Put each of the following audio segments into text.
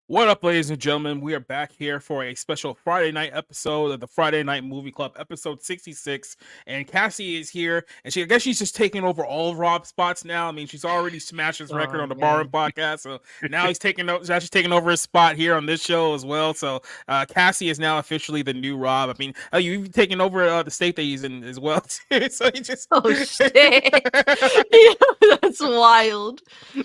What up, ladies and gentlemen? We are back here for a special Friday night episode of the Friday Night Movie Club, episode 66. And Cassie is here, and I guess she's just taking over all of Rob's spots now. I mean, she's already smashed his record on the Barroom podcast, so now she's taking over his spot here on this show as well. So Cassie is now officially the new Rob. I mean, you've taken over the state that he's in as well, too. So he just shit, that's wild.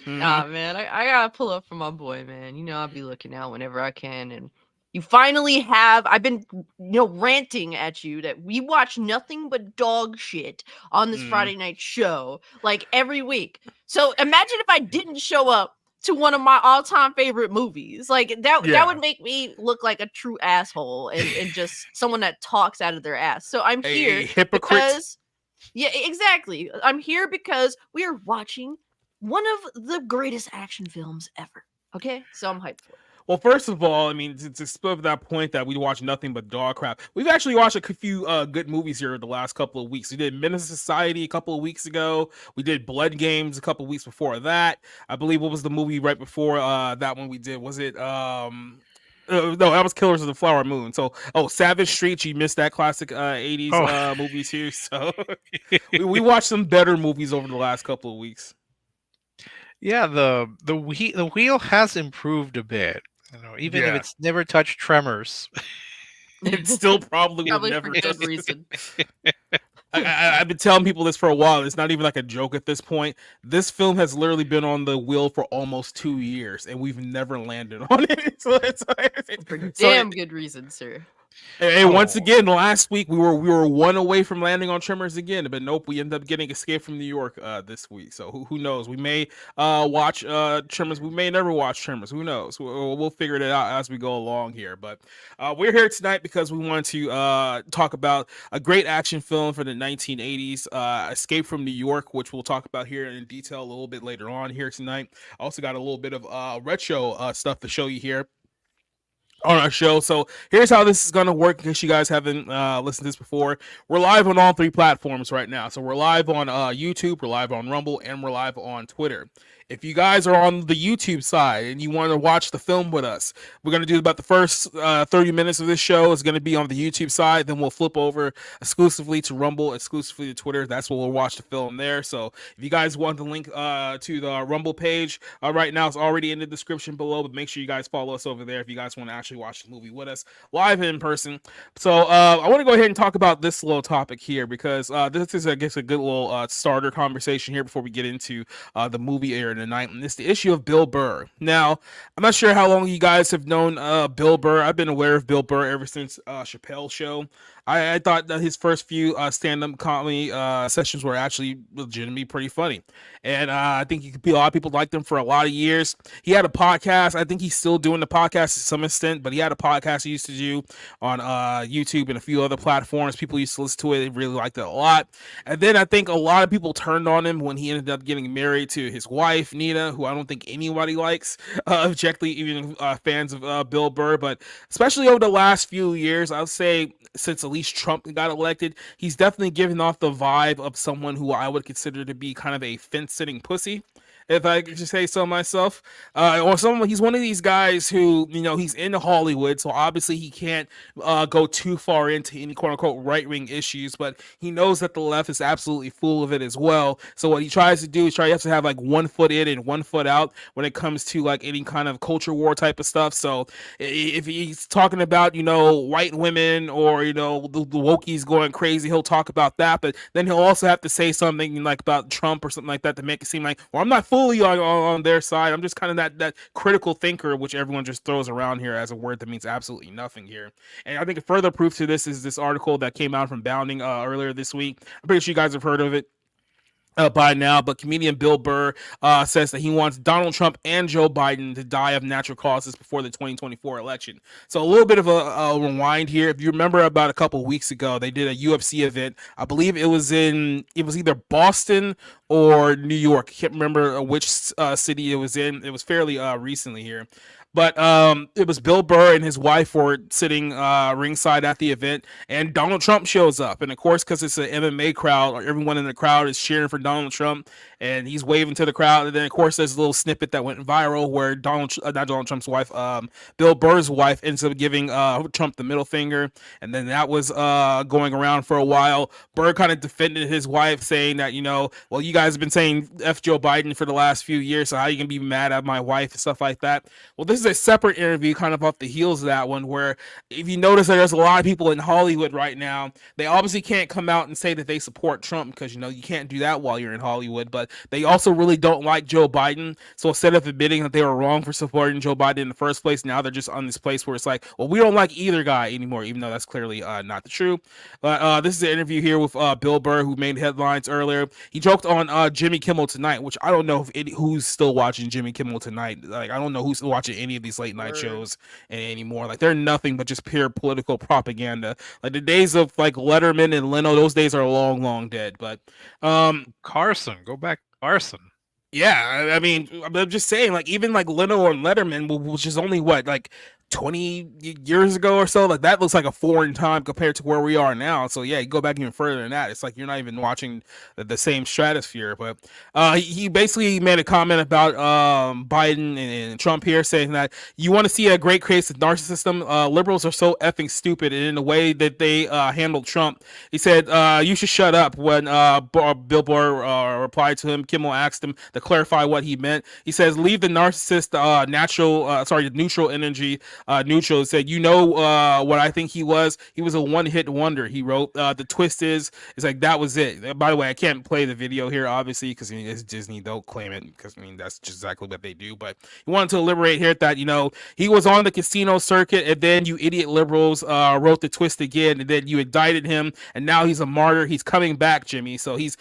Nah, man, I gotta pull up for my boy, man. You know, I'll be looking out whenever I can, and you finally have. I've been, ranting at you that we watch nothing but dog shit on this Friday night show, like every week. So imagine if I didn't show up to one of my all-time favorite movies. Like that would make me look like a true asshole and just someone that talks out of their ass. So I'm here hypocrite. Because, yeah, exactly. I'm here because we are watching one of the greatest action films ever. Okay, so I'm hyped for it. Well, first of all, I mean, to split that point that we watch nothing but dog crap, we've actually watched a few good movies here the last couple of weeks. We did Menace Society a couple of weeks ago. We did Blood Games a couple of weeks before that. I believe what was the movie right before that one we did? Was it no, that was Killers of the Flower Moon. So, Savage Street, you missed that classic 80s movie too. So we watched some better movies over the last couple of weeks. Yeah, the wheel has improved a bit. Even if it's never touched Tremors, it still probably will never. For good reason. I've been telling people this for a while. It's not even like a joke at this point. This film has literally been on the wheel for almost 2 years, and we've never landed on it. So it's for damn good reason, sir. And once again, last week we were one away from landing on Tremors again, but nope, we ended up getting Escape from New York this week. So who knows? We may watch Tremors. We may never watch Tremors. Who knows? We'll figure it out as we go along here. But we're here tonight because we want to talk about a great action film for the 1980s, Escape from New York, which we'll talk about here in detail a little bit later on here tonight. I also got a little bit of retro stuff to show you here on our show. So here's how this is going to work in case you guys haven't listened to this before. We're live on all 3 platforms right now. So we're live on YouTube, we're live on Rumble, and we're live on Twitter. If you guys are on the YouTube side and you want to watch the film with us, we're going to do about the first 30 minutes of this show is going to be on the YouTube side. Then we'll flip over exclusively to Rumble, exclusively to Twitter. That's where we'll watch the film there. So if you guys want the link to the Rumble page right now, it's already in the description below. But make sure you guys follow us over there if you guys want to actually watch the movie with us live in person. So I want to go ahead and talk about this little topic here because this is, I guess, a good little starter conversation here before we get into the movie here tonight, and it's the issue of Bill Burr. Now, I'm not sure how long you guys have known Bill Burr. I've been aware of Bill Burr ever since Chappelle's show. I thought that his first few stand-up comedy sessions were actually legitimately pretty funny. And I think a lot of people liked him for a lot of years. He had a podcast. I think he's still doing the podcast to some extent, but he had a podcast he used to do on YouTube and a few other platforms. People used to listen to it. They really liked it a lot. And then I think a lot of people turned on him when he ended up getting married to his wife, Nina, who I don't think anybody likes, objectively, even fans of Bill Burr. But especially over the last few years, I would say since at least Trump got elected, he's definitely given off the vibe of someone who I would consider to be kind of a fence-sitting pussy, if I could just say so myself. Or someone, he's one of these guys who, he's in Hollywood, so obviously he can't go too far into any quote-unquote right-wing issues, but he knows that the left is absolutely full of it as well. So what he tries to do is you have to have like 1 foot in and 1 foot out when it comes to like any kind of culture war type of stuff. So if he's talking about, white women or, the wokies going crazy, he'll talk about that, but then he'll also have to say something like about Trump or something like that to make it seem like, well, I'm not fully on their side. I'm just kind of that critical thinker, which everyone just throws around here as a word that means absolutely nothing here. And I think a further proof to this is this article that came out from Bounding earlier this week. I'm pretty sure you guys have heard of it by now, but comedian Bill Burr says that he wants Donald Trump and Joe Biden to die of natural causes before the 2024 election. So a little bit of a rewind here. If you remember, about a couple of weeks ago, they did a UFC event. I believe it was either Boston or New York. I can't remember which city it was in. It was fairly recently here. But it was Bill Burr and his wife were sitting ringside at the event, and Donald Trump shows up. And of course, because it's an MMA crowd, everyone in the crowd is cheering for Donald Trump, and he's waving to the crowd. And then, of course, there's a little snippet that went viral where not Donald Trump's wife, Bill Burr's wife, ends up giving Trump the middle finger. And then that was going around for a while. Burr kind of defended his wife, saying that, well, you guys have been saying F Joe Biden for the last few years, so how are you going to be mad at my wife and stuff like that? Well, this is a separate interview kind of off the heels of that one, where if you notice that there's a lot of people in Hollywood right now, they obviously can't come out and say that they support Trump, because you can't do that while you're in Hollywood, but they also really don't like Joe Biden. So instead of admitting that they were wrong for supporting Joe Biden in the first place, now they're just on this place where it's like, well, we don't like either guy anymore, even though that's clearly not the truth. But this is an interview here with Bill Burr, who made headlines earlier. He joked on Jimmy Kimmel Tonight, which I don't know who's still watching Jimmy Kimmel Tonight. Like, I don't know who's watching any of these late night shows anymore. Like, they're nothing but just pure political propaganda. Like, the days of like Letterman and Leno, those days are long dead. But Carson, go back to Carson. Yeah, I mean, I'm just saying, like, even like Leno and Letterman, which is only what, like 20 years ago or so, like that looks like a foreign time compared to where we are now. So yeah, you go back even further than that, it's like you're not even watching the same stratosphere. But he basically made a comment about Biden and Trump here, saying that you want to see a great case of narcissism. Liberals are so effing stupid, and in the way that they handled Trump, he said you should shut up. When Bill Burr replied to him, Kimmel asked him to clarify what he meant. He says, leave the narcissist neutral energy neutral. Said, what I think he was a one-hit wonder. He wrote, the twist is, it's like, that was it. By the way, I can't play the video here, obviously, because it's Disney. They'll claim it, because that's just exactly what they do. But he wanted to elaborate here that, he was on the casino circuit, and then you idiot liberals wrote the twist again, and then you indicted him, and now he's a martyr. He's coming back, Jimmy. So he's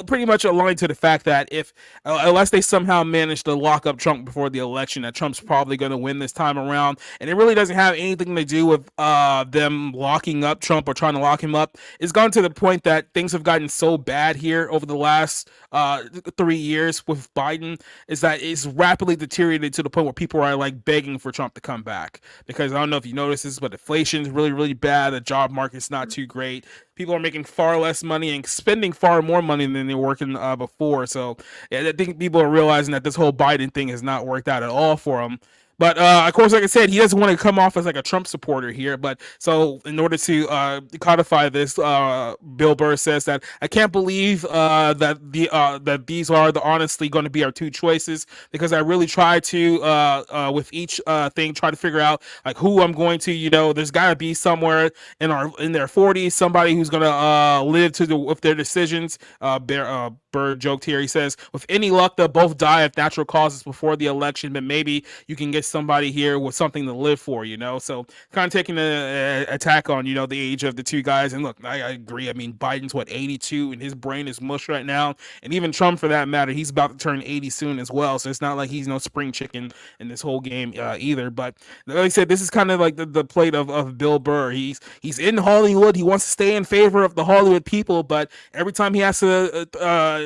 pretty much aligned to the fact that if unless they somehow manage to lock up Trump before the election, that Trump's probably going to win this time around. And it really doesn't have anything to do with them locking up Trump or trying to lock him up. It's gone to the point that things have gotten so bad here over the last 3 years with Biden, is that it's rapidly deteriorated to the point where people are like begging for Trump to come back. Because I don't know if you notice this, but inflation is really bad. The job market's not too great. People are making far less money and spending far more money than they were working before. So yeah, I think people are realizing that this whole Biden thing has not worked out at all for them. But of course, like I said, he doesn't want to come off as like a Trump supporter here. But so in order to codify this, Bill Burr says that I can't believe that these are honestly going to be our two choices, because I really try to with each thing try to figure out like who I'm going to. There's got to be somewhere in their 40s somebody who's going to live with their decisions. Burr joked here. He says, with any luck, they'll both die of natural causes before the election, but maybe you can get somebody here with something to live for, So kind of taking an attack on, the age of the two guys. And look, I agree. I mean, Biden's 82 and his brain is mush right now. And even Trump, for that matter, he's about to turn 80 soon as well. So it's not like he's no spring chicken in this whole game either. But like I said, this is kind of like the plate of Bill Burr. He's in Hollywood. He wants to stay in favor of the Hollywood people, but every time he has to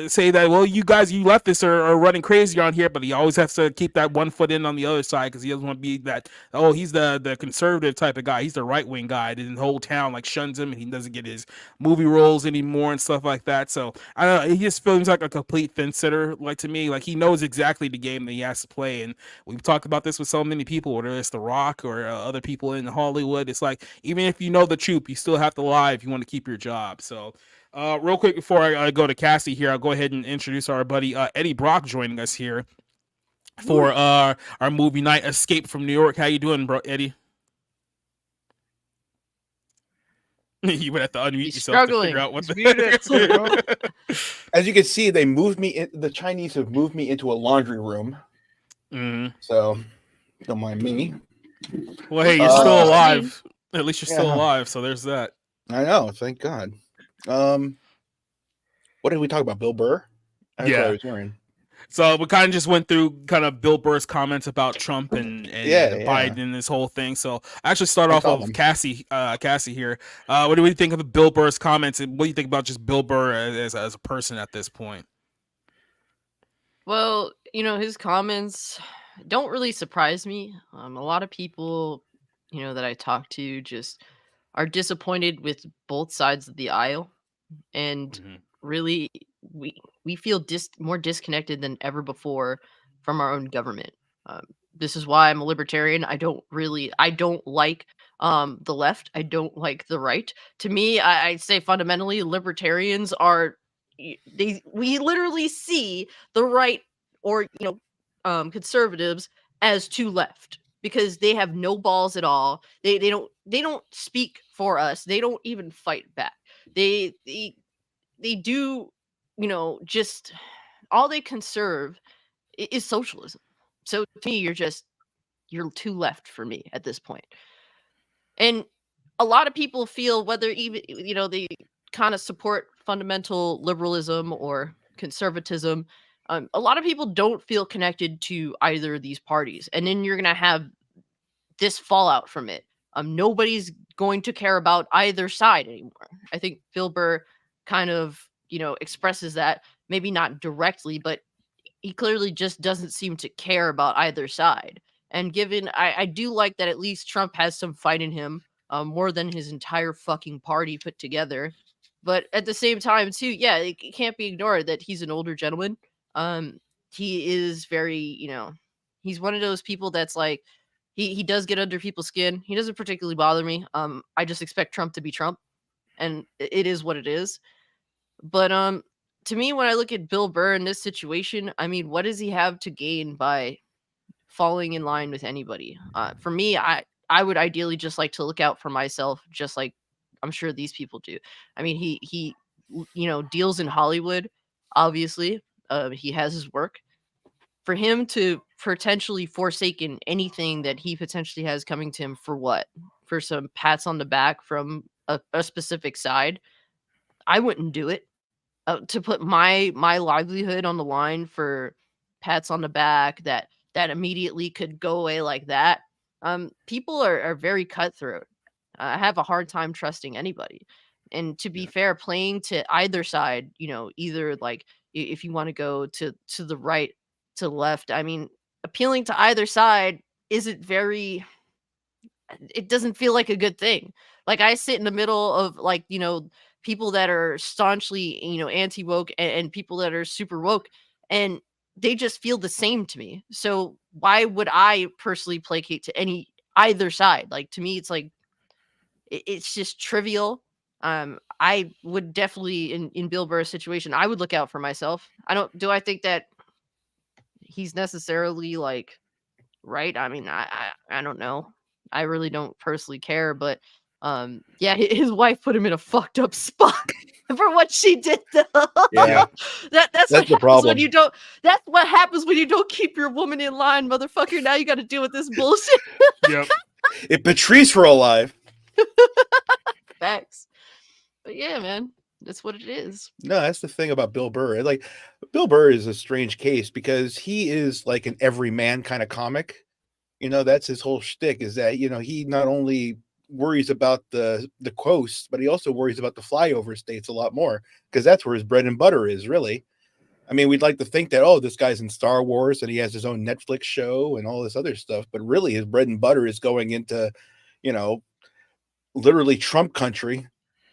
say that, well, you guys, you leftists are running crazy on here, but he always has to keep that one foot in on the other side because he doesn't want to be that, he's the conservative type of guy. He's the right-wing guy. And the whole town shuns him, and he doesn't get his movie roles anymore and stuff like that. So I don't know. He just feels like a complete fence sitter, to me. He knows exactly the game that he has to play. And we've talked about this with so many people, whether it's The Rock or other people in Hollywood. It's like, even if you know the truth, you still have to lie if you want to keep your job. So real quick before I go to Cassie here, I'll go ahead and introduce our buddy Eddie Brock joining us here for our movie night Escape from New York. How you doing, bro, Eddie? You would have to unmute yourself to figure out what the As you can see, they moved me. The Chinese have moved me into a laundry room. So don't mind me. Well, hey, you're still alive. At least you're still alive. So there's that. I know. Thank God. What did we talk about? Bill Burr? That's what I was hearing. So we kind of just went through kind of Bill Burr's comments about Trump and Biden and this whole thing. So I actually start off with Cassie here. What do we think of the Bill Burr's comments, and what do you think about just Bill Burr as a person at this point? Well, his comments don't really surprise me. A lot of people, that I talk to just are disappointed with both sides of the aisle, and really we feel more disconnected than ever before from our own government. This is why I'm a libertarian. I don't like the left. I don't like the right. To me, I'd say fundamentally libertarians are we literally see the right or conservatives as too left because they have no balls at all. They don't speak for us. They don't even fight back. They do, just all they conserve is socialism. So to me, you're too left for me at this point. And a lot of people feel whether even, they kind of support fundamental liberalism or conservatism. A lot of people don't feel connected to either of these parties. And then you're going to have this fallout from it. Nobody's going to care about either side anymore. I think Bill Burr kind of, expresses that, maybe not directly, but he clearly just doesn't seem to care about either side. And given, I do like that at least Trump has some fight in him, more than his entire fucking party put together. But at the same time, too, it can't be ignored that he's an older gentleman. He is very, he's one of those people that's like, he does get under people's skin. He doesn't particularly bother me. I just expect Trump to be Trump, and it is what it is. But to me, when I look at Bill Burr in this situation, I mean, what does he have to gain by falling in line with anybody? For me, I would ideally just like to look out for myself, just like I'm sure these people do. I mean, he deals in Hollywood, obviously. He has his work. For him to potentially forsaken anything that he potentially has coming to him for what? For some pats on the back from a specific side? I wouldn't do it. To put my livelihood on the line for pats on the back that immediately could go away like that. People are very cutthroat. I have a hard time trusting anybody. And to be fair, playing to either side, either like if you want to go to the right, to the left, I mean, appealing to either side isn't very, it doesn't feel like a good thing. Like I sit in the middle of people that are staunchly, anti-woke and people that are super woke, and they just feel the same to me. So why would I personally placate to either side? Like, to me, it's like, it's just trivial. I would definitely, in Bill Burr's situation, I would look out for myself. I think that he's necessarily like right? I mean, I don't know. I really don't personally care, but his wife put him in a fucked up spot. for what she did, though. Yeah. That's That's what the happens problem. when you don't. That's what happens when you don't keep your woman in line, motherfucker. Now you got to deal with this bullshit. Yep. If Patrice were alive. Facts. But yeah, man, that's what it is. No, that's the thing about Bill Burr. Like, Bill Burr is a strange case because he is like an everyman kind of comic. You know, that's his whole shtick, is that, you know, he not only worries about the coast, but he also worries about the flyover states a lot more, because that's where his bread and butter is, really. I mean, we'd like to think that, oh, this guy's in Star Wars and he has his own Netflix show and all this other stuff, but really his bread and butter is going into, you know, literally Trump country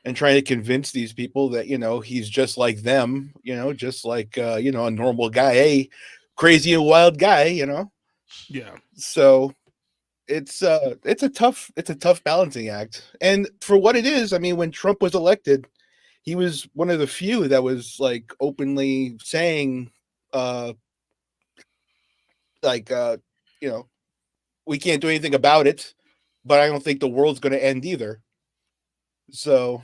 and trying to convince these people that, you know, he's just like them, you know, just like, you know, a normal guy, a crazy and wild guy, you know? Yeah. So it's a tough balancing act. And for what it is, I mean, when Trump was elected, he was one of the few that was like openly saying, you know, we can't do anything about it, but I don't think the world's going to end either. So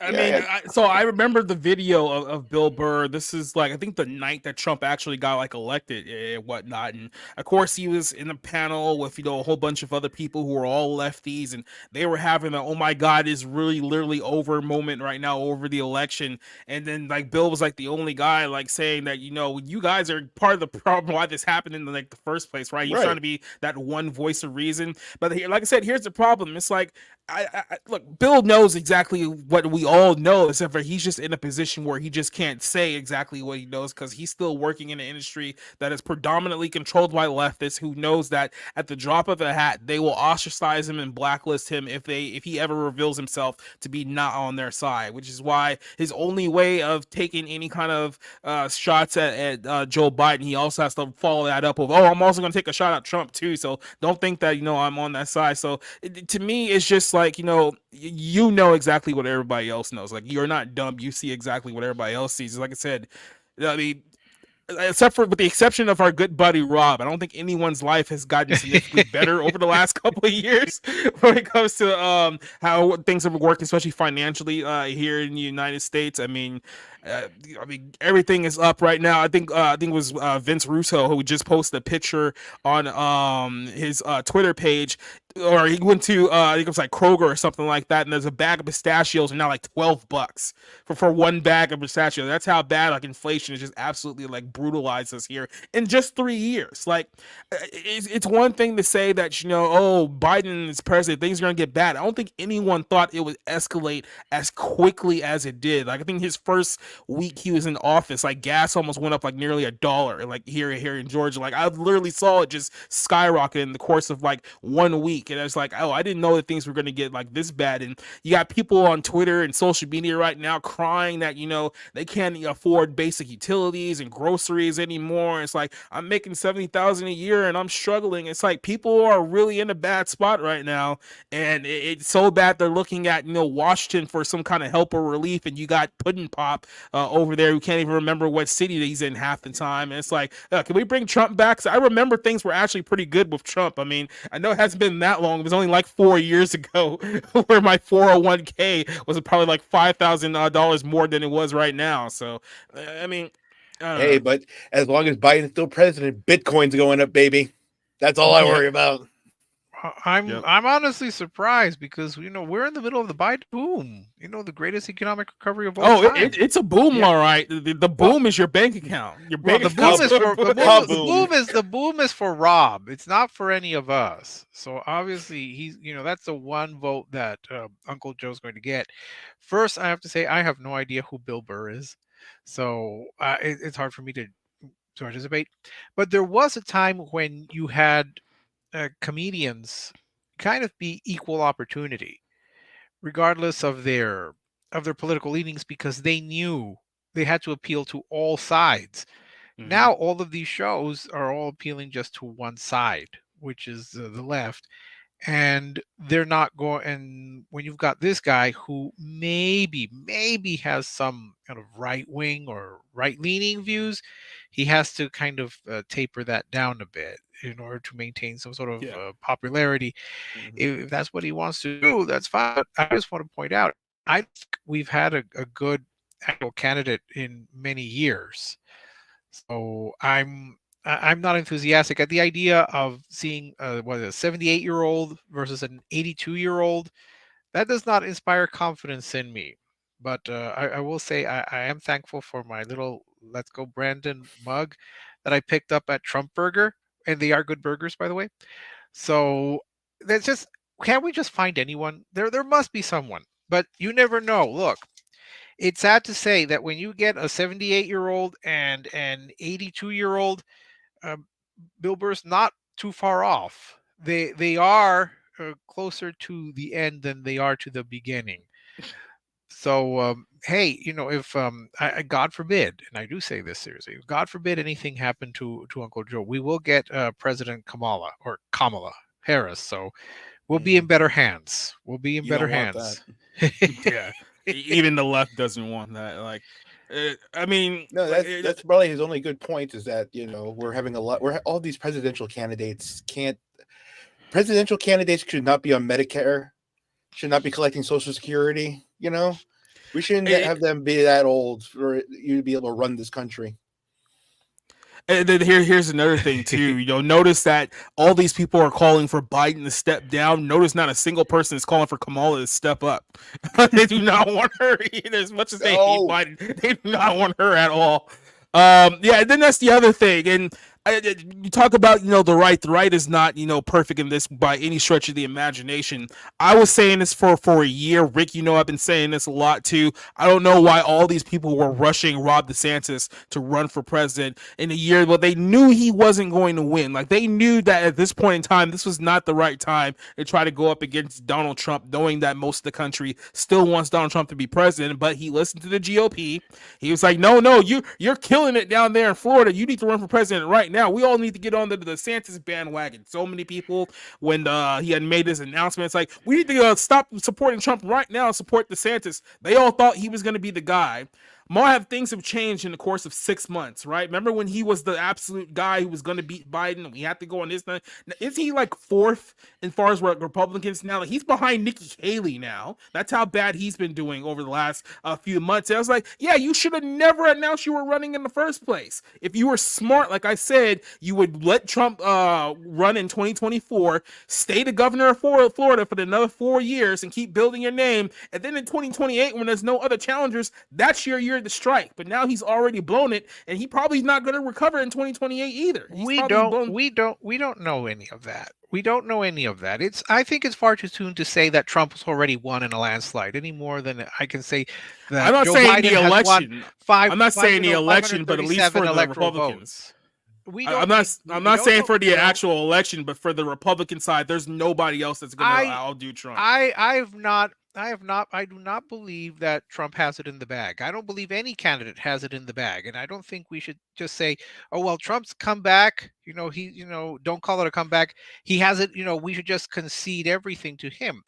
I mean, I remember the video of Bill Burr. This is like, I think the night that Trump actually got like elected and whatnot. And of course he was in a panel with, you know, a whole bunch of other people who were all lefties, and they were having a, oh my God, is really literally over moment right now over the election. And then like Bill was like the only guy like saying that, you know, you guys are part of the problem why this happened in like the first place, right? He's trying to be that one voice of reason. But here, like I said, here's the problem. It's like, I look, Bill knows exactly what we all know, except for he's just in a position where he just can't say exactly what he knows, because he's still working in an industry that is predominantly controlled by leftists who knows that at the drop of a hat they will ostracize him and blacklist him if he ever reveals himself to be not on their side, which is why his only way of taking any kind of shots at Joe Biden, he also has to follow that up with, oh, I'm also going to take a shot at Trump too, so don't think that, you know, I'm on that side. So to me, it's just like, you know, you know exactly what everybody else knows. Like, you're not dumb. You see exactly what everybody else sees. Like I said, I mean, except for with the exception of our good buddy Rob, I don't think anyone's life has gotten significantly better over the last couple of years when it comes to how things have worked, especially financially here in the United States. I mean, everything is up right now. I think it was Vince Russo who just posted a picture on his Twitter page, or he went to I think it was like Kroger or something like that, and there's a bag of pistachios and now like $12 for one bag of pistachios. That's how bad like inflation is just absolutely like brutalized us here in just 3 years. Like, it's one thing to say that, you know, oh, Biden is president, things are gonna get bad. I don't think anyone thought it would escalate as quickly as it did. Like, I think his first week he was in office, like gas almost went up like nearly $1, like here in Georgia. Like, I literally saw it just skyrocket in the course of like 1 week, and I was like, oh, I didn't know that things were going to get like this bad. And you got people on Twitter and social media right now crying that, you know, they can't afford basic utilities and groceries anymore. It's like, I'm making $70,000 a year and I'm struggling. It's like, people are really in a bad spot right now, and it's so bad they're looking at, you know, Washington for some kind of help or relief, and you got Puddin' Pop over there who can't even remember what city that he's in half the time. And it's like, can we bring Trump back? So I remember things were actually pretty good with Trump. I mean, I know it hasn't been that long. It was only like 4 years ago where my 401k was probably like $5,000 more than it was right now. So, I mean, hey, but as long as Biden's still president, Bitcoin's going up, baby. That's all I worry about. I'm honestly surprised because, you know, we're in the middle of the Biden boom. You know, the greatest economic recovery of all time. It's a boom, all right. The boom is your bank account. Your bank account. The boom is for Rob. It's not for any of us. So obviously he's, you know, that's the one vote that Uncle Joe's going to get. First, I have to say I have no idea who Bill Burr is, so it's hard for me to participate. But there was a time when you had comedians kind of be equal opportunity, regardless of their political leanings, because they knew they had to appeal to all sides. Mm-hmm. Now all of these shows are all appealing just to one side, which is the left, and they're not going. And when you've got this guy who maybe has some kind of right wing or right leaning views, he has to kind of taper that down a bit in order to maintain some sort of popularity. Mm-hmm. If that's what he wants to do, that's fine. I just want to point out, I think we've had a good actual candidate in many years. So I'm not enthusiastic at the idea of seeing what a 78-year-old versus an 82-year-old. That does not inspire confidence in me. But I will say I am thankful for my little "Let's Go Brandon" mug that I picked up at Trump Burger, and they are good burgers, by the way. So that's just, can't we just find anyone? There must be someone, but you never know. Look, it's sad to say that when you get a 78-year-old and an 82-year-old, um, Bill Burr's not too far off. They are closer to the end than they are to the beginning. So hey, if God forbid, and I do say this seriously, if God forbid anything happened to Uncle Joe, we will get President Kamala Harris. So we'll be in better hands. We'll be in You better don't want hands. Yeah, even the left doesn't want that. Like, I mean, No, like, that's probably his only good point, is that we're having all these presidential candidates should not be on Medicare, should not be collecting Social Security. We shouldn't have them be that old for you to be able to run this country. And then here's another thing too. Notice that all these people are calling for Biden to step down. Notice not a single person is calling for Kamala to step up. They do not want her either. As much as they hate Biden, they do not want her at all. Yeah, and then that's the other thing. And you talk about the right. The right is not perfect in this by any stretch of the imagination. I was saying this for a year. Rick, I've been saying this a lot too. I don't know why all these people were rushing Rob DeSantis to run for president in a year. Well, they knew he wasn't going to win. Like, they knew that at this point in time, this was not the right time to try to go up against Donald Trump, knowing that most of the country still wants Donald Trump to be president. But he listened to the GOP. He was like, no, you're killing it down there in Florida. You need to run for president right now. We all need to get on the DeSantis bandwagon. So many people, when he had made this announcement, it's like, we need to stop supporting Trump right now and support DeSantis. They all thought he was going to be the guy. Things have changed in the course of 6 months, right? Remember when he was the absolute guy who was going to beat Biden? We had to go on this thing. Is he like fourth as far as Republicans now? Like, he's behind Nikki Haley now. That's how bad he's been doing over the last few months. And I was like, yeah, you should have never announced you were running in the first place. If you were smart, like I said, you would let Trump run in 2024, stay the governor of Florida for another 4 years and keep building your name. And then in 2028, when there's no other challengers, that's your year to strike. But now he's already blown it, and he probably not going to recover in 2028 either. We don't know any of that. We don't know any of that. I think it's far too soon to say that Trump's already won in a landslide, any more than I can say that I'm not Joe saying Biden the has election. won I'm not saying the election, but at least for the 537 electoral Republicans. votes. I'm not saying for the actual election, but for the Republican side, there's nobody else that's going to outdo Trump. I do not believe that Trump has it in the bag. I don't believe any candidate has it in the bag. And I don't think we should just say, oh, well, Trump's come back. Don't call it a comeback. He has it, we should just concede everything to him.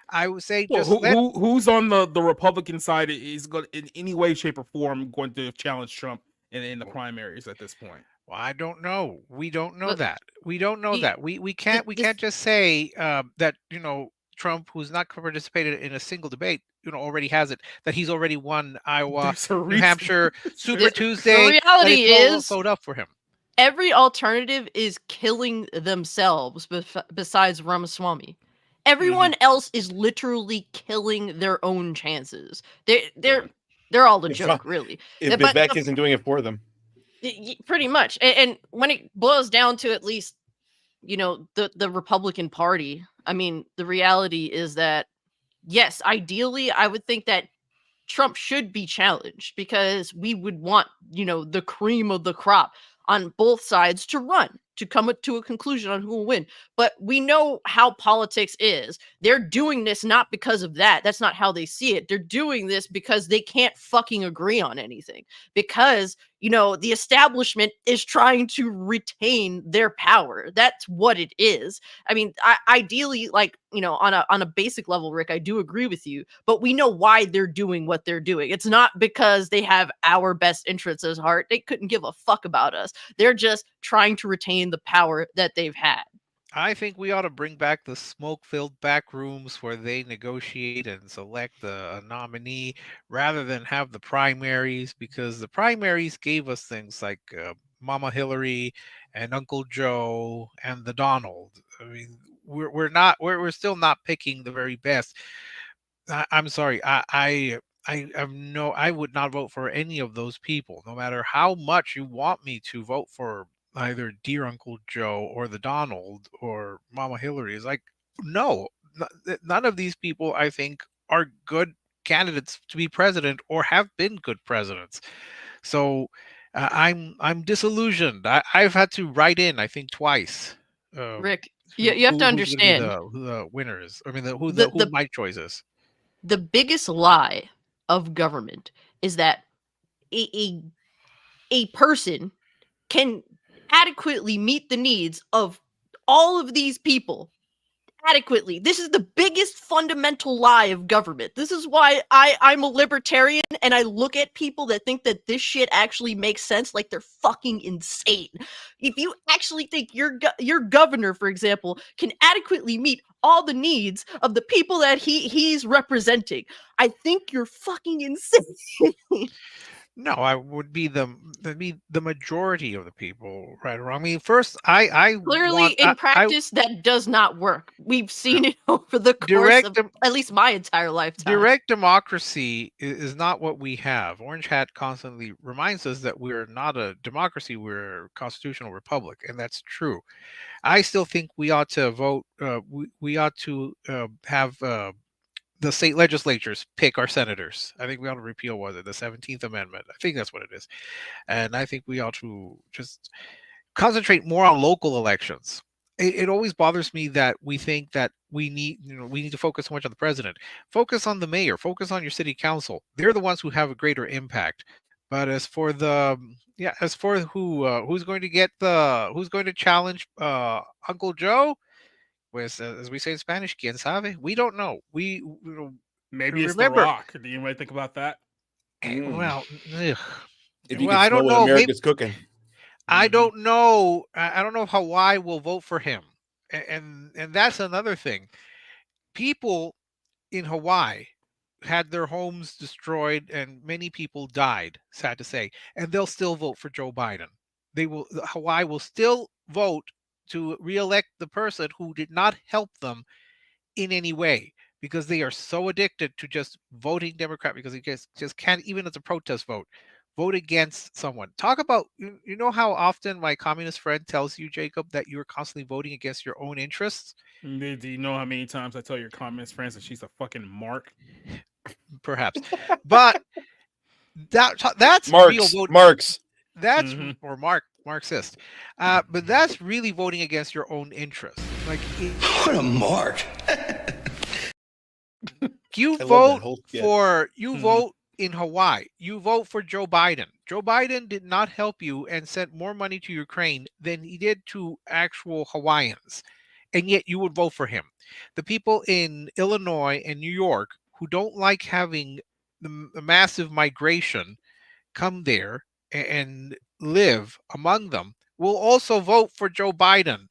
I would say who's on the Republican side is going in any way, shape, or form going to challenge Trump in the primaries at this point? Well, I don't know. We don't know that. We don't know that. We can't just say that Trump, who's not participated in a single debate, already has it, that he's already won Iowa, New Hampshire, Super Tuesday. The reality is, vote up for him. Every alternative is killing themselves besides Ramaswamy. Everyone else is literally killing their own chances. They're all a joke, really. If Vivek isn't doing it for them. Pretty much. And when it boils down to at least, the Republican Party, I mean, the reality is that, yes, ideally, I would think that Trump should be challenged because we would want, the cream of the crop on both sides to run, to come to a conclusion on who will win. But we know how politics is. They're doing this not because of that. That's not how they see it. They're doing this because they can't fucking agree on anything. Because, the establishment is trying to retain their power. That's what it is. I mean, ideally, like, on a basic level, Rick, I do agree with you, but we know why they're doing what they're doing. It's not because they have our best interests at heart. They couldn't give a fuck about us. They're just trying to retain the power that they've had. I think we ought to bring back the smoke-filled back rooms where they negotiate and select a nominee rather than have the primaries, because the primaries gave us things like Mama Hillary and Uncle Joe and the Donald. I mean, we're still not picking the very best. I'm sorry. I would not vote for any of those people, no matter how much you want me to vote for either dear Uncle Joe or the Donald or Mama Hillary. Is like, no, none of these people I think are good candidates to be president or have been good presidents. So I'm disillusioned. I've had to write in, I think, twice. Rick, you have to Who's going to be understand the winners? I mean, who the my choice is. the biggest lie of government is that a person can adequately meet the needs of all of these people adequately. This is the biggest fundamental lie of government. This is why I'm a libertarian and I look at people that think that this shit actually makes sense like they're fucking insane. If you actually think your governor, for example, can adequately meet all the needs of the people that he's representing, I think you're fucking insane. No, I would be the majority of the people, right or wrong. I mean, first, I Clearly, want in practice, that does not work. We've seen it over the course direct of at least my entire lifetime. direct democracy is not what we have. Orange Hat constantly reminds us that we're not a democracy; we're a constitutional republic, and that's true. I still think we ought to vote. We ought to have the state legislatures pick our senators. I think we ought to repeal, was it the 17th Amendment? I think that's what it is. And I think we ought to just concentrate more on local elections. It always bothers me that we think that we need to focus so much on the president. Focus on the mayor, focus on your city council. They're the ones who have a greater impact. But as for who's going to who's going to challenge Uncle Joe, pues, as we say in Spanish, quién sabe? We don't know. Maybe it's The remember. Rock. Do you might think about that? Well, If you well, can I smell don't what know. America's cooking. I don't know. I don't know if Hawaii will vote for him, and that's another thing. People in Hawaii had their homes destroyed, and many people died. Sad to say, and they'll still vote for Joe Biden. Hawaii will still vote to reelect the person who did not help them in any way, because they are so addicted to just voting Democrat, because they just can't, even as a protest vote against someone. Talk about, you know how often my communist friend tells you, Jacob, that you're constantly voting against your own interests? Do you know how many times I tell your communist friends that she's a fucking mark? Perhaps. But that's real voting. Marx. That's or Marxist. But that's really voting against your own interests. Like, what a mark. You vote in Hawaii. You vote for Joe Biden. Joe Biden did not help you and sent more money to Ukraine than he did to actual Hawaiians. And yet you would vote for him. The people in Illinois and New York who don't like having the massive migration come there and live among them will also vote for Joe Biden.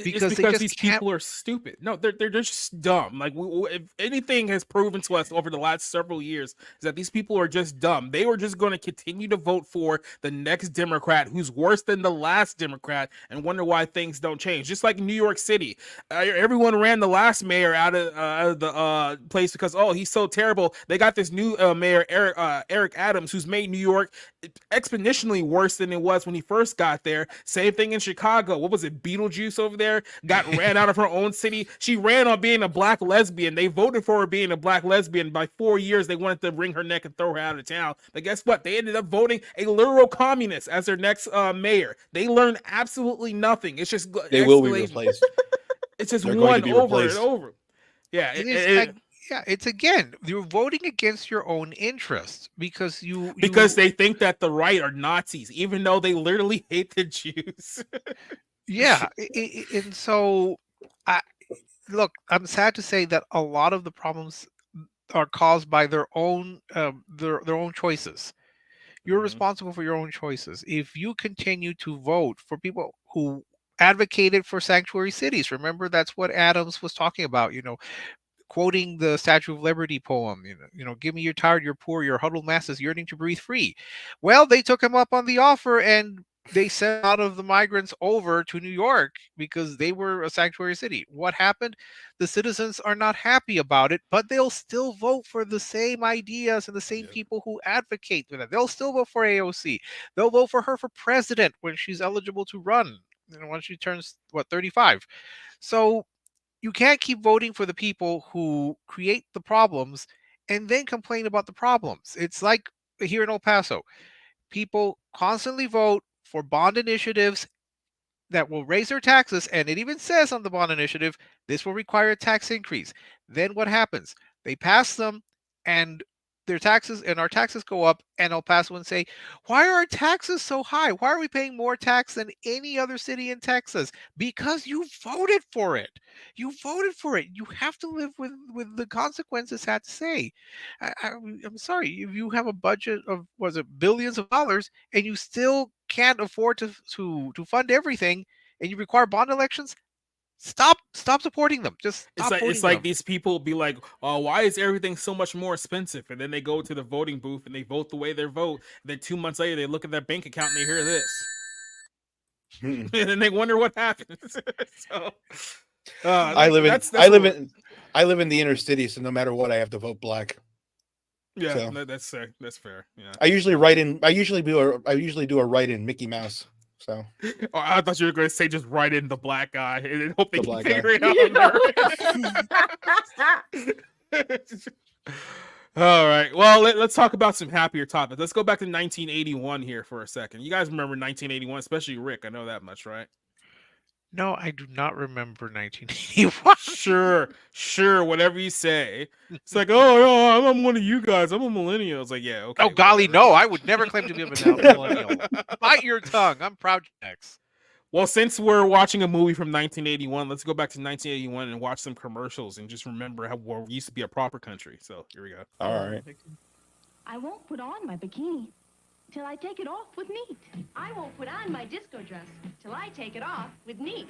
Because these people are stupid. No, they're just dumb. Like, if anything has proven to us over the last several years is that these people are just dumb. They were just going to continue to vote for the next Democrat who's worse than the last Democrat and wonder why things don't change. Just like in New York City, everyone ran the last mayor out of the place because, oh, he's so terrible. They got this new mayor, Eric Adams, who's made New York exponentially worse than it was when he first got there. Same thing in Chicago. What was it, Beetlejuice over there? Got ran out of her own city. She ran on being a black lesbian. They voted for her being a black lesbian. By 4 years, they wanted to wring her neck and throw her out of town. But guess what? They ended up voting a literal communist as their next mayor. They learned absolutely nothing. It's just they will be replaced. It's just They're one over and over. Yeah, it's again, you're voting against your own interests because they think that the right are Nazis, even though they literally hate the Jews. Yeah, and so look, I'm sad to say that a lot of the problems are caused by their own choices. You're responsible for your own choices. If you continue to vote for people who advocated for sanctuary cities. Remember, that's what Adams was talking about. Quoting the Statue of Liberty poem, give me your tired, your poor, your huddled masses yearning to breathe free. Well, they took him up on the offer and they sent a lot of the migrants over to New York because they were a sanctuary city. What happened? The citizens are not happy about it, but they'll still vote for the same ideas and the same people who advocate for that. They'll still vote for AOC. They'll vote for her for president when she's eligible to run, once she turns 35. So you can't keep voting for the people who create the problems and then complain about the problems. It's like here in El Paso. People constantly vote for bond initiatives that will raise their taxes, and it even says on the bond initiative, this will require a tax increase. Then what happens? They pass them, and our taxes go up, and El Pasoans say, why are our taxes so high? Why are we paying more tax than any other city in Texas? Because you voted for it. You voted for it. You have to live with the consequences had to say. I'm sorry, if you have a budget of, billions of dollars, and you still can't afford to fund everything, and you require bond elections, stop supporting them. Just stop it's like them. these people will be like, oh, why is everything so much more expensive? And then they go to the voting booth and they vote the way they vote. And then 2 months later, they look at their bank account and they hear this. And then they wonder what happened. So, I live in the inner city, so no matter what, I have to vote black. Yeah, so. That's fair. Yeah. I usually do a write-in Mickey Mouse. So I thought you were going to say just write in the black guy and hope they can figure it out. All right. Well, let's talk about some happier topics. Let's go back to 1981 here for a second. You guys remember 1981, especially Rick. I know that much, right? No, I do not remember 1981. Sure, whatever you say. It's like, oh, I'm one of you guys. I'm a millennial. It's like, yeah, okay. Oh, golly, no. I would never claim to be a millennial. Bite your tongue. I'm Project X. Well, since we're watching a movie from 1981, let's go back to 1981 and watch some commercials and just remember how we used to be a proper country. So here we go. All right. I won't put on my bikini till I take it off with Neat. I won't put on my disco dress till I take it off with Neat.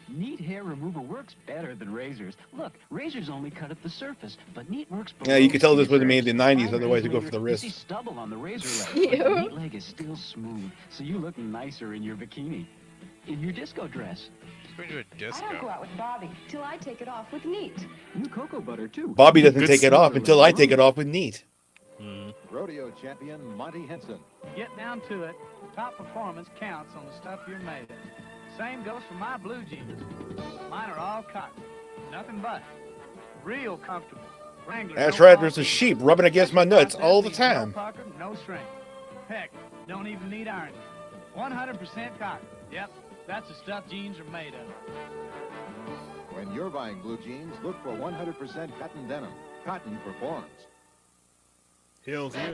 Neat hair remover works better than razors. Look, razors only cut at the surface, but Neat works. Yeah, you could tell this was made in the 90s. Otherwise, you go for the wrist. You see stubble on the razor leg. But the Neat leg is still smooth, so you look nicer in your bikini, in your disco dress. Going to a disco. I don't go out with Bobby till I take it off with Neat. New cocoa butter too. Bobby doesn't take it off until I take it off with Neat. Rodeo champion Monty Henson. Get down to it. Top performance counts on the stuff you're made of. Same goes for my blue jeans. Mine are all cotton. Nothing but. Real comfortable. Wrangler, That's no right. pocket. There's a sheep rubbing against my nuts all the No time. pocket, no shrink. Heck, don't even need ironing. 100% cotton. Yep, that's the stuff jeans are made of. When you're buying blue jeans, look for 100% cotton denim. Cotton performs. Hills, yeah.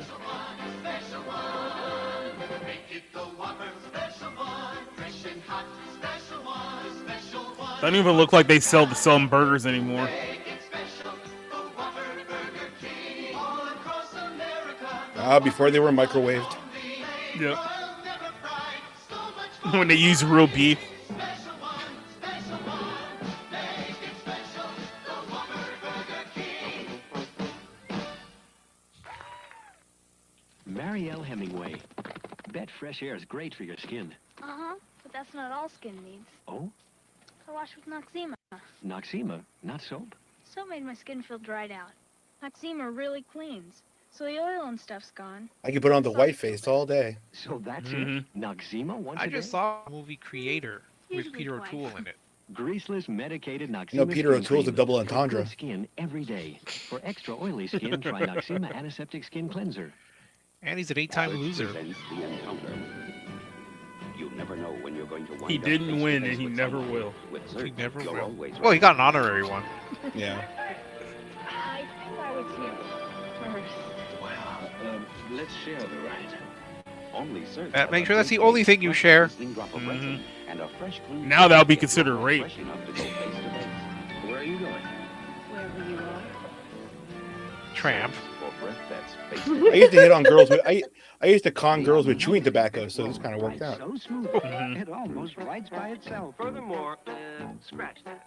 Special one. Make it the Whopper special one. Fresh and hot special one. Special one. Doesn't even look like they sell burgers anymore. Make it special. The Whopper Burger King. All across America. Before they were microwaved. Yep. When they use real beef. Special one. Special one. Make it special. The Whopper Burger King. Marielle Hemingway. Bet fresh air is great for your skin. Uh-huh, but that's not all skin needs. Oh? I washed with Noxzema. Noxzema, not soap? Soap made my skin feel dried out. Noxzema really cleans, so the oil and stuff's gone. I could put on the white face all day. So that's it? Noxzema once I a day? just saw a movie Creator with Usually Peter twice. O'Toole in it. Greaseless, medicated Noxzema. No, Peter skin O'Toole's a cream double for entendre. good skin every day. For extra oily skin, try Noxzema Antiseptic Skin Cleanser. And he's an 8-time loser. You never know when you're going to wind He up didn't face to win, face and he with never someone. will. With He Zerk, never you're will. always Well, he right. got an honorary one. Yeah. I think I was here first. Well, let's share the ride. Only Zerk Make sure that's the only thing you share. Mhm. And a fresh, clean Now that'll be considered rape. fresh enough to go face to face. Where are you going? Wherever you are. Tramp. For breath that's I used to hit on girls with I used to con girls with chewing tobacco, so this kind of worked out. So smooth, it almost writes by itself. Furthermore, scratch that.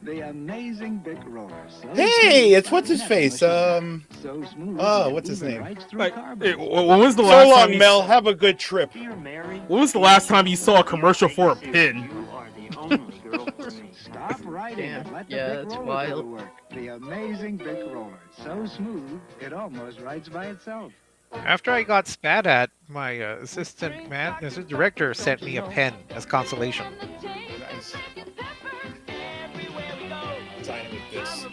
The amazing Bic roller. So Hey, it's what's his face? So smooth. Oh, what's his name? Like, when was the So last time long, you Mel. Have a good trip. When was the last time you saw a commercial for a pin? Stop writing and let the Bic that's roller wild. do the work. The amazing Bic roller. So smooth, it almost writes by itself. After I got spat at, my assistant director sent me a pen as consolation. Nice. Dynamic this.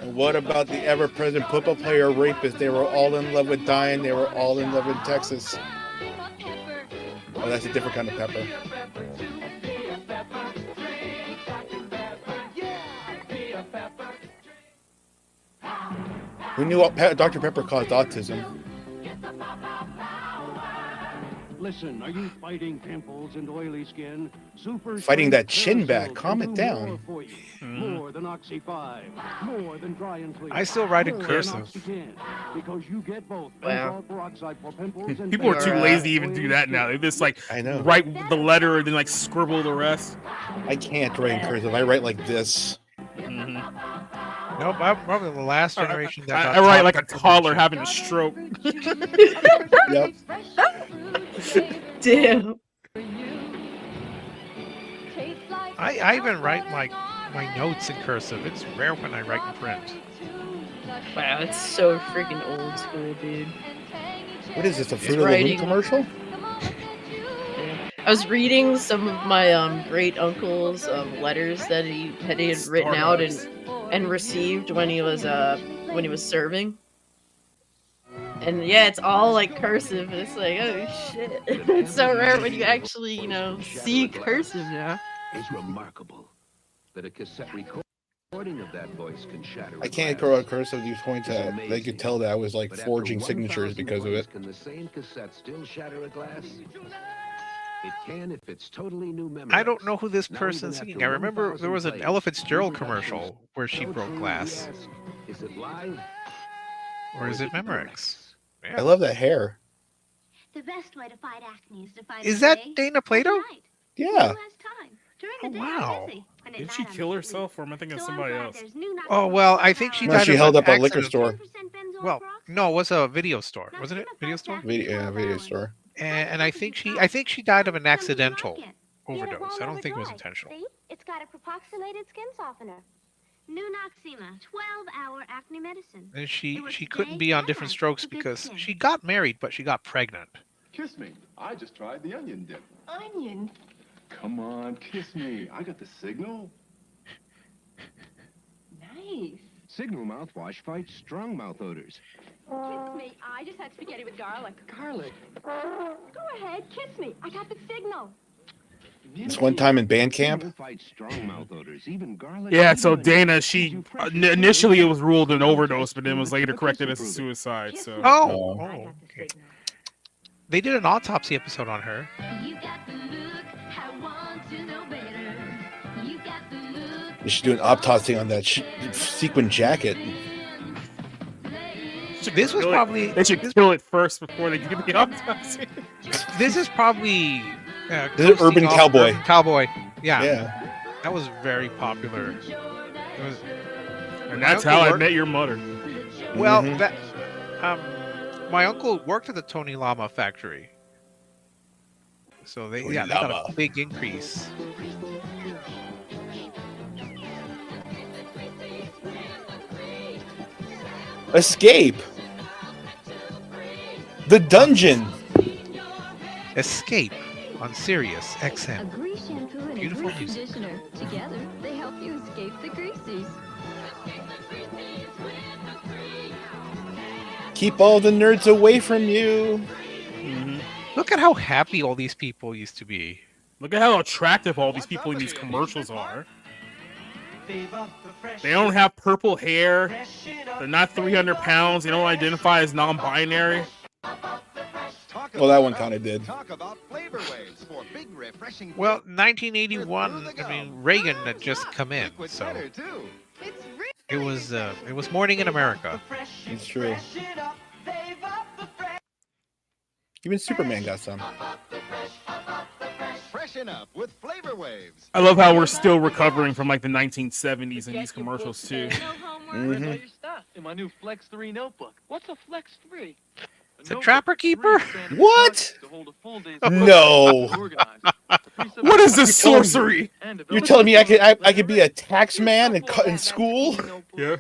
And what about the ever-present football player rapist? They were all in love with Diane. They were all in love with Texas. Oh, that's a different kind of pepper. Who knew Dr. Pepper caused autism? Listen, are you fighting pimples and oily skin? Super Fighting that Strength chin back. Clearasil Calm can it do down. more for you. More than Oxy 5, more than Dry and Clean. I still write in more cursive. than Oxy 10, because you get both Wow. benzoyl peroxide for pimples and People are too Or, lazy to even do that now. They just like I know. write the letter and then like scribble the rest. I can't write in cursive. I write like this. Nope, I'm probably the last generation that I got write taught like a to toddler check. having a stroke. Yep. Damn. I even write my notes in cursive. It's rare when I write in print. Wow, it's so freaking old school, dude. What is this? A It's Fruit of the Loom writing. commercial? Yeah. I was reading some of my great uncle's letters that he had written out and received when he was serving. And yeah, it's all like cursive. And it's like, oh shit! It's so rare when you actually, see cursive now. It's remarkable that a cassette recording of that voice can shatter. I can't grow out cursive at these points. They could tell that I was like forging signatures because of it. Can the same cassette still shatter a glass? It can if it's totally new memory. I don't know who this person's singing. I remember there was an Ella Fitzgerald commercial where she broke glass. Is it live? Or is it Memorex? I love that hair. The best way to fight acne is to fight Is it that today, Dana Plato? tonight. Yeah. Who has time? During the Oh, day, wow. I'm busy. When at Did night, she I'm kill asleep. herself, or am I thinking of So I'm somebody glad else? there's new Oh, well, I think she No, died she of held an up a liquor accident. store. Well, no, it was a video store, wasn't it? Video store. Video store. And I think she died of an accidental overdose. I don't think it was intentional. See? It's got a propoxylated skin softener. New Noxema, 12-hour acne medicine. And she It works couldn't day be on and different night strokes for good because skin. she got married, but she got pregnant. Kiss me. I just tried the onion dip. Onion. Come on, kiss me. I got the signal. Nice. Signal mouthwash fights strong mouth odors. Kiss me. I just had spaghetti with garlic. Garlic. Go ahead, kiss me. I got the signal. This one time in band camp. Signal fights strong mouth odors, even garlic. Yeah, and so onion. Dana, she initially it was ruled an overdose, but then was later corrected as a suicide. So Oh, I got the okay. signal. They did an autopsy episode on her. You got the look, I want to know better. You got the look. They should do an autopsy on that sequin jacket. This was probably they should kill it first before they do the autopsy. this is probably This is Urban coasting off Cowboy. Urban Cowboy. Yeah, Yeah. that was very popular. It was, And that's My how uncle I worked- met your mother. well, Mhm. that my uncle worked at the Tony Lama factory, so they Tony got Lama. a big increase. Escape. The dungeon. Escape on Sirius XM. Grease shampoo and Beautiful a grease music. conditioner. Together, they help you escape the greases. Keep all the nerds away from you. Look at how happy all these people used to be. Look at how attractive all these people in these commercials are. They don't have purple hair. They're not 300 pounds. They don't identify as non-binary. Well, that one kind of did. Talk about flavor waves for big refreshing. Well, 1981. I mean, Reagan had just come in, so it was morning in America. It's true. Even Superman got some. Freshen up with flavor waves. I love how we're still recovering from like the 1970s in these commercials too. Mhm. In my new Flex 3 notebook. What's a Flex 3? It's a trapper keeper. What? No. What is this sorcery? You're telling me I could be a tax man and cut in school? Yeah.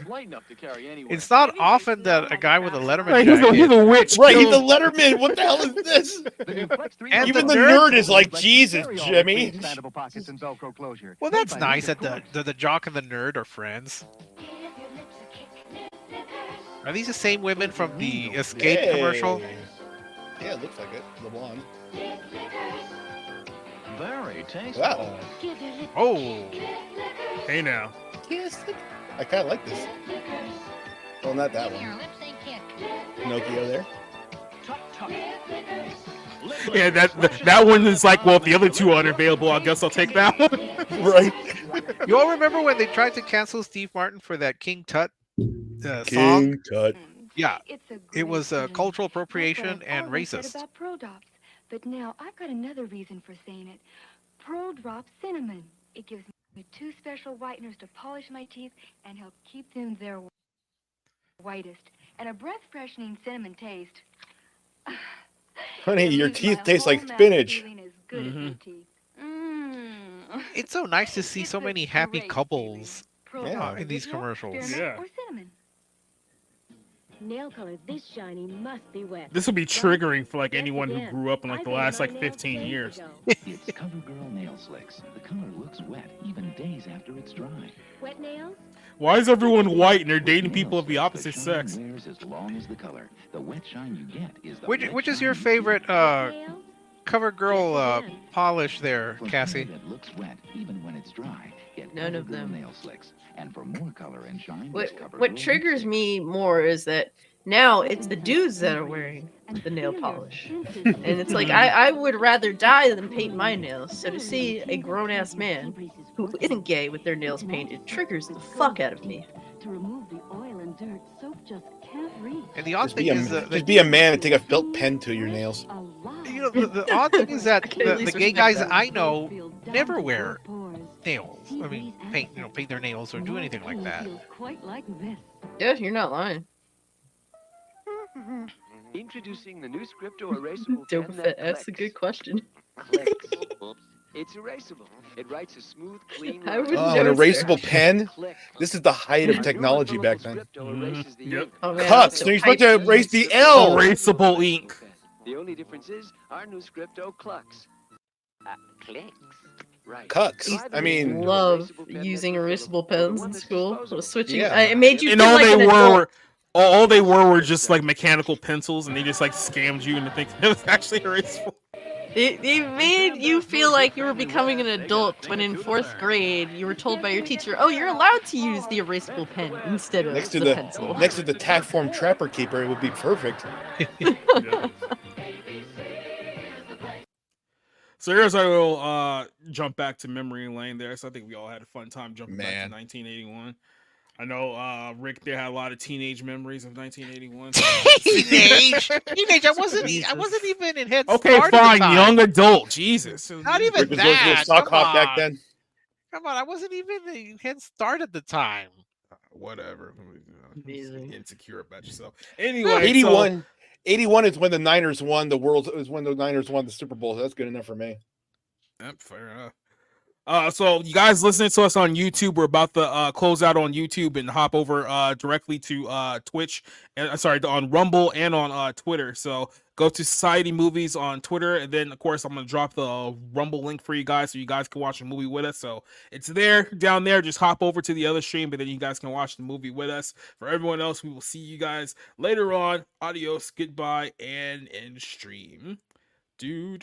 It's not often that a guy with a Letterman Right, jacket. he's a witch. Right, he's the Letterman. What the hell is this? And Even the nerd is like, Jesus, Jimmy. Well, that's nice that the jock and the nerd are friends. Are these the same women from the Escape commercial? Yeah, it looks like it. The blonde. Very tasty. Wow. Oh. Hey now. I kind of like this. Well, not that one. Pinocchio there. Yeah, that one is like, well, if the other two are unavailable, I guess I'll take that one. Right. You all remember when they tried to cancel Steve Martin for that King Tut song? King Tut. Yeah, it was cultural appropriation and racist. About Pro Drops, but now I've got another reason for saying it. Pro Drop Cinnamon. It gives me 2 special whiteners to polish my teeth and help keep them their whitest. And a breath-freshening cinnamon taste. Honey, your Leaves my teeth taste whole like mouth spinach. feeling as good as my teeth. It's so nice to see so It's a many happy great couples Pro Yeah. Drop in these original, commercials. spearmint, Yeah. or cinnamon. Nail color this shiny must be wet. This will be triggering for like anyone who grew up in like the last like 15 years. It's CoverGirl Nail Slicks. The color looks wet even days after it's dry. Wet nails? Why is everyone white and they're dating people of the opposite sex? Wears as long as the color. The wet shine you get is the Which is your favorite CoverGirl polish there, Cassie? that looks wet even when it's dry. Get None of CoverGirl Them. Nail Slicks. And for more color and shine, What use CoverGirl what triggers me more is that now it's the dudes that are wearing the nail polish. And it's like I would rather die than paint my nails. So to see a grown ass man who isn't gay with their nails painted triggers the fuck out of me. To remove the oil and dirt, soap just can't reach. And the odd Just thing is just be a man and take a felt pen to your nails. you know the odd thing is that Okay, at the least gay respect guys that. I know never wear nails. I mean, paint their nails or do anything like that. Quite like this. Yeah, you're not lying. Introducing the new Scripto erasable Dope pen Fett that asks a good question. clicks. Oops. It's erasable. It writes a smooth, clean I would line. Oh, an know, erasable sir. pen? Click. This is the height of Our new technology unfillable back then. Scripto erases the Yep. ink. Oh, man, Cuts. so So you're supposed to hyped. erase the L. Erasable ink. The only difference is our new Scripto clucks. Clicks. Right. Cucks. Try the I mean- new Love erasable pen using that's erasable refillable, or the pens one in that's school. disposable. Switching. Yeah. It made you And feel all like they an adult. were all they were just like mechanical pencils, and they just like scammed you into thinking it was actually erasable. It made you feel like you were becoming an adult when in 4th grade you were told by your teacher, "Oh, you're allowed to use the erasable pen instead of Next to the the pencil." next to the tack form trapper keeper, it would be perfect. So here's I will jump back to memory lane there. So I think we all had a fun time jumping back Man. to 1981. I know Rick there had a lot of teenage memories of 1981. Teenage. I wasn't even in Head Okay, Start at the fine, time. young adult. Jesus. Not even Rick was going to that. a sock Come hop back on. then. Come on, I wasn't even in Head Start at the time. Whatever. Amazing. Insecure about yourself. Anyway, 81. 81 is when the Niners won the world. It was when the Niners won the Super Bowl. So that's good enough for me. Yep, fair enough. So you guys listening to us on YouTube, we're about to close out on YouTube and hop over directly to Twitch and on Rumble and on Twitter. So go to Society Movies on Twitter, and then of course I'm gonna drop the Rumble link for you guys so you guys can watch the movie with us. So it's there down there. Just hop over to the other stream, but then you guys can watch the movie with us. For everyone else, we will see you guys later on. Adios, goodbye, and end stream, dude.